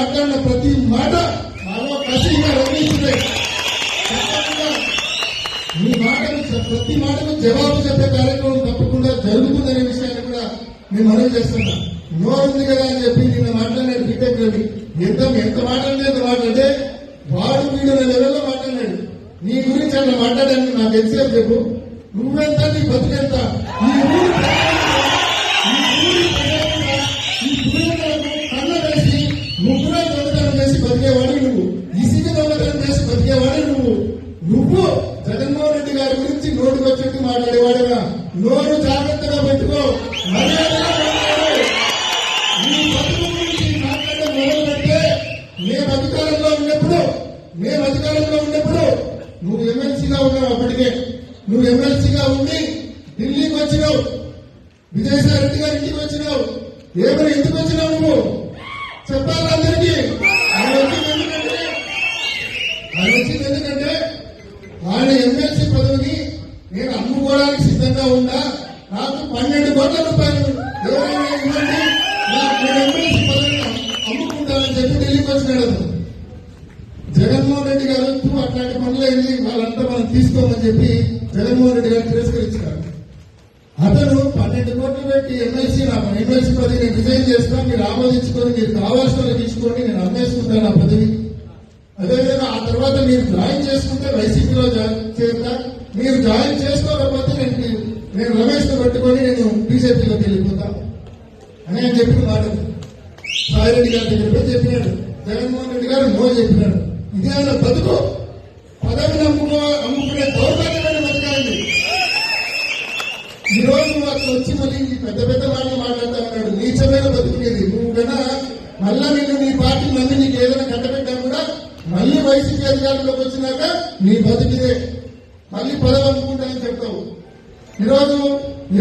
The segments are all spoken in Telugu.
మాట్లాడిన ప్రతి మాట మాలో కసిగా రంగిస్తున్నాయి. మీ మాటలు ప్రతి మాటకు జవాబు చెప్పే కార్యక్రమం తప్పకుండా జరుగుతుందనే విషయాన్ని కూడా మేము మనవి చేస్తున్నా. నోరుంది కదా అని చెప్పి నిన్న మాట్లాడినాడు బీటెక్ రవి. ఎంత మాట్లాడితే వాడు వీడు లెవెల్లో మాట్లాడినాడు. నీ గురించి అట్లా మాట్లాడాలని నాకు ఎంతసేపు చెప్పు. నువ్వెంత, నీ బతుకెంత, ఈ ఊరి కన్న వేసి ముగ్గురే దొంగతనం చేసి బతికేవాడు నువ్వు, ఇసుక దొంగతనం చేసి బతికేవాడు నువ్వు జగన్మోహన్ రెడ్డి గారి గురించి నోటుకొచ్చేట్టు మాట్లాడేవాడుగా. నోరు జాగ్రత్తగా పెట్టుకో, మర్యాదగా మాట్లాడు. నీ బతుకు గురించి మాట్లాడడం మొదలు పెడితే మేము అధికారంలో ఉన్నప్పుడు నువ్వు ఎమ్మెల్సీగా ఉన్నావు. అప్పటికే నువ్వు ఎమ్మెల్సీగా ఉండి ఢిల్లీకి వచ్చినావు, విజయసాయి రెడ్డి గారి ఇంటికి వచ్చినావు. ఏమైనా ఎందుకు వచ్చినావు నువ్వు చెప్పాలి అందరికీ. ఆయన వచ్చింది ఎందుకంటే ఆయన ఎమ్మెల్సీ పదవిని నేను అమ్ముకోవడానికి సిద్ధంగా ఉన్నా, నాకు 12 కోట్ల రూపాయలు ఎవరైనా ఇవ్వండి, నేను ఎమ్మెల్సీ పదవిని అమ్ముకుంటానని చెప్పి ఢిల్లీకి వచ్చినాడు. జగన్మోహన్ రెడ్డి గారు అట్లాంటి పనులైంది వాళ్ళంతా మనం తీసుకోమని చెప్పి జగన్మోహన్ రెడ్డి గారు తిరస్కరించారు. అతను 12 కోట్లు పెట్టి ఎమ్మెల్సీ పదవి నేను రిజైన్ చేస్తా, మీరు ఆమోదించుకొని మీరు కావాల్సిన తీసుకోండి, నేను అమ్మేసుకుంటాను ఆ పదవి. అదేవిధంగా ఆ తర్వాత మీరు జాయిన్ చేసుకుంటే వైసీపీలో చేరుతా, మీరు జాయిన్ చేసుకోకపోతే నేను రమేష్ తో పెట్టుకొని నేను బీజేపీలోకి వెళ్ళిపోతా అని ఆయన చెప్పిన మాట సాయిరెడ్డి గారి దగ్గర చెప్పినాడు. జగన్మోహన్ రెడ్డి గారు నో చెప్పినాడు. ఇదే ఆయన బతుకు, పదవిని అమ్ముకునే దౌర్భాగ్యమైన బతకాలి. ఈ రోజు నువ్వు అట్లా వచ్చి మళ్ళీ పెద్ద మాటలు మాట్లాడతా ఉన్నాడు. నీచమైన బతుకునేది నువ్వు కన్నా మళ్ళా నీ పార్టీ మంది నీకు ఏదైనా కట్టబెట్టా కూడా మళ్ళీ వైసీపీ అధికారంలోకి వచ్చినాక నీ బతుకిదే, మళ్ళీ పదవి అనుకుంటానని చెప్తావు. ఈరోజు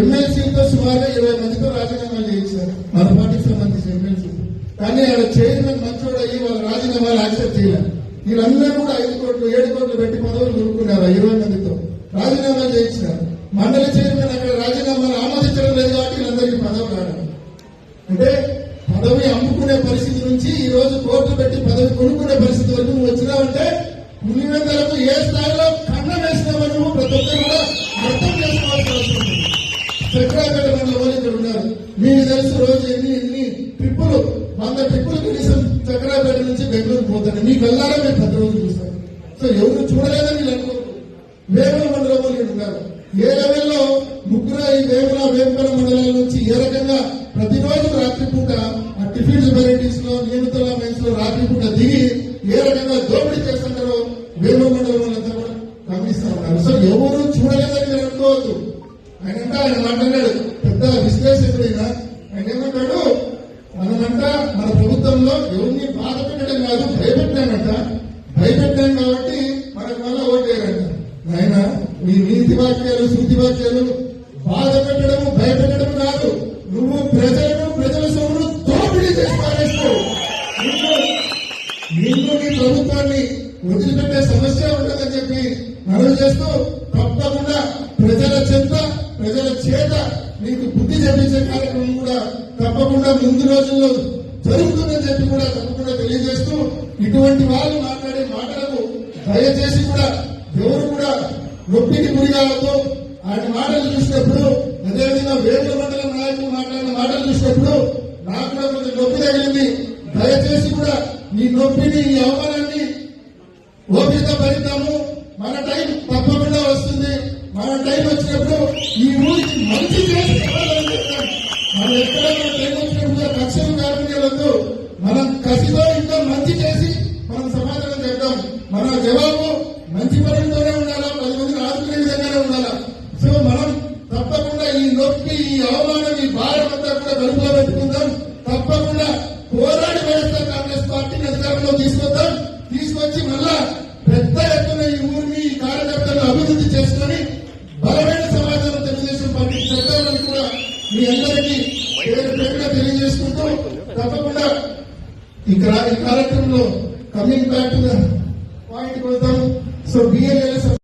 ఎమ్మెల్సీలతో సుమారుగా 20 మందితో రాజీనామాలు చేయించారు మన పార్టీకి సంబంధించిన ఎమ్మెల్సీ. కానీ ఆయన చైర్మన్ మంచోడు అయ్యి వాళ్ళ రాజీనామాలు యాక్సెప్ట్ చేయాలి. వీళ్ళందరూ కూడా 5 కోట్లు 7 కోట్లు పెట్టి పదవులు కొనుక్కున్నారు. 20 మందితో రాజీనామాలు చేయించినారు. మండలి చైర్మన్ అక్కడ రాజీనామాలు ఆమోదించడం లేదు కాబట్టి వీళ్ళందరికీ పదవి రావడం. అంటే పదవి అమ్ముకునే పరిస్థితి నుంచి ఈ రోజు కోర్టు పెట్టి పదవి కొనుక్కునే పరిస్థితి వరకు నువ్వు వచ్చినావంటే పులివెందులకు ఏ స్థాయిలో కన్నం వేసినావో నువ్వు ప్రతి ఒక్కరు కూడా అర్థం చేసుకోవాల్సిన అవసరం ఉంది. చక్రాపేట మండలం ఇక్కడ ఉన్నారు, మీకు తెలుసు రోజు ఎన్ని ట్రిప్పులు 100 ట్రిప్పులు కనీసం చక్రాపేట నుంచి బెంగళూరు పోతాను. మీకు వెళ్ళాలని మేము 10 రోజులు చూస్తాను. సో ఎవరు చూడలేదని వీళ్ళు అనుకో. వేముల మండలం వాళ్ళు ఉన్నారు. ఏ లెవెల్లో ముగ్గురు ఈ వేముల మండలాల నుంచి ఏ రకంగా ప్రతిరోజు రాత్రిపూట ఆ టిఫిన్స్ వెరైటీస్ లో నియమిత మెన్స్ లో రాత్రిపూట దిగి ఏ రకంగా దోపిడీ చేస్తుంటారో వేముల మండలం వాళ్ళంతా కూడా గమనిస్తా ఉన్నారు. సో ఎవరు చూడలేదని మీరు అనుకోవద్దు. ఆయన మాట్లాడాడు పెద్ద విశ్లేషకుడైనా. ఆయన ఏమంటాడు, మనమంతా మన ప్రభుత్వంలో ఎవరిని బాధ పెట్టడం కాదు భయపెట్టాం కాబట్టి మనకు వల్ల ఓటేయారంట. ఆయన మీ నీతి వాక్యాలు శృతి వాక్యాలు బాధ పెట్టడము భయపెట్టడం కాదు. నువ్వు ప్రజల సొమ్మును దోపిడీ చేసి పారేస్తావు. నిన్ను నీ ప్రభుత్వాన్ని వదిలిపెట్టే సమస్య ఉండదని చెప్పి మనవి చేస్తూ తప్పకుండా ప్రజల చేత నీకు బుద్ధి చెప్పించే కార్యక్రమం కూడా తప్పకుండా ముందు రోజుల్లో జరుగుతుందని చెప్పి కూడా తప్పకుండా తెలియజేస్తూ ఇటువంటి వాళ్ళు మాట్లాడే మాటలకు దయచేసి కూడా ఎవరు కూడా నొప్పికి గురిగాలతో ఆయన మాటలు చూసినప్పుడు, అదేవిధంగా వేముల మండలం నాయకులు మాట్లాడిన మాటలు చూసినప్పుడు నాకు కూడా కొంచెం నొప్పి తగిలింది. దయచేసి కూడా ఈ నొప్పిని ఈ అవమానాన్ని ఓపిక భరిద్దాము. మన టైం తప్పకుండా వస్తుంది. మన టైం వచ్చినప్పుడు ఈ ఊరికి మంచి చేసి మనం ఎక్కడైనా టైం వచ్చినప్పుడు కక్షలు కార్మికులతో మనం కసితో ఇంకా మంచి చేసి మనం సమాధానం చెప్తాం. మన జవాబు మంచి పనులతోనే ఉండాలా, 10 మందిని ఆదుకునే విధంగానే ఉండాలా. సో మనం తప్పకుండా ఈ నొప్పి ఈ అవమానం ఈ భారం అంతా కూడా కడుపులో పెట్టుకుందాం. తప్పకుండా పోరాడి వైఎస్ఆర్ కాంగ్రెస్ పార్టీని అధికారంలో తీసుకొచ్చి మళ్ళా పెద్ద ఎత్తున ఈ ఊరిని ఈ కార్యకర్తలు అభివృద్ధి చేసుకుని బలమైన సమాచారం తెలుగుదేశం పార్టీ చెప్తామని కూడా మీ అందరికీ పేరుగా తెలియజేసుకుంటూ తప్పకుండా ఈ కార్యక్రమంలో coming back to the point కోసం. So BLS